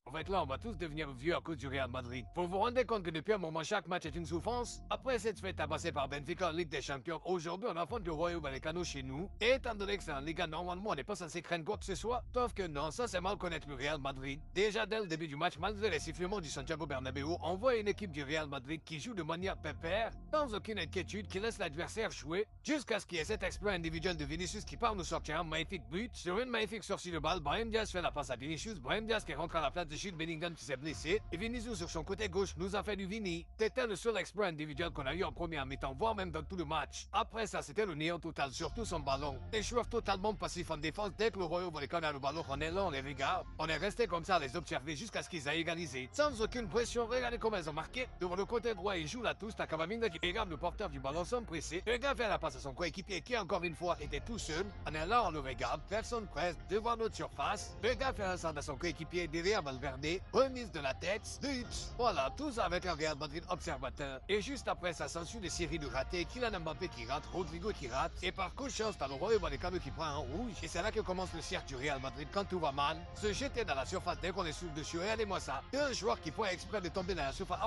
En fait, là, on va tous devenir vieux à cause du Real Madrid. Vous vous rendez compte que depuis un moment, chaque match est une souffrance? Après s'être fait tabasser par Benfica en Ligue des Champions, aujourd'hui, on affronte le Rayo Vallecano chez nous. Et étant donné que c'est en Liga, normalement, on n'est pas censé craindre quoi que ce soit. Sauf que non, ça, c'est mal connaître le Real Madrid. Déjà, dès le début du match, malgré les sifflements du Santiago Bernabéu, on voit une équipe du Real Madrid qui joue de manière pépère, sans aucune inquiétude, qui laisse l'adversaire jouer, jusqu'à ce qu'il y ait cet exploit individuel de Vinicius qui part nous sortir un magnifique but. Sur une magnifique sortie de balle, Brahim Diaz fait la passe à Vinicius. Brahim Diaz qui rentre à la place de Jude Bellingham qui s'est blessé. Et Vinicius sur son côté gauche nous a fait du Vini. C'était le seul exploit individuel qu'on a eu en première mi-temps, voire même dans tout le match. Après ça, c'était le néant total, surtout son ballon. Les joueurs totalement passifs en défense, dès que le Rayo Vallecano a le ballon, on est là, on les regarde. On est resté comme ça à les observer jusqu'à ce qu'ils aient égalisé. Sans aucune pression, regardez comment ils ont marqué. Devant le côté droit, ils jouent la touche. T'as Camavinga qui regarde le porteur du ballon sans presser. Le gars fait la passe à son coéquipier qui, encore une fois, était tout seul. On est là, on le regarde. Personne presse devant notre surface. Le gars fait un centre à son coéquipier derrière Valverde. Remise de la tête. But. Voilà, tout ça avec un Real Madrid observateur. Et juste après, ça s'ensuit des séries de ratés. Kylian Mbappé qui rate, Rodrigo qui rate. Et par coup de chance, t'as le Rayo Vallecano qui prend un rouge. Et c'est là que commence le cirque du Real Madrid quand tout va mal. Se jeter dans la surface dès qu'on est sur dessus. Regardez-moi ça. Deux joueurs qui font exprès de tomber dans la surface.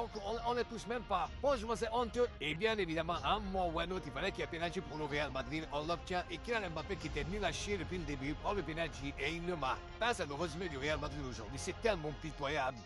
On les touche même pas. Franchement, c'est honteux. Et bien évidemment, un moment ou un autre, il fallait qu'il y ait pénalty pour le Real Madrid. On l'obtient. Et Kylian Mbappé qui était nul à chier depuis le début prend le pénalty et il le marque. Ça, c'est le résumé du Real Madrid aujourd'hui. C'est tellement pitoyable.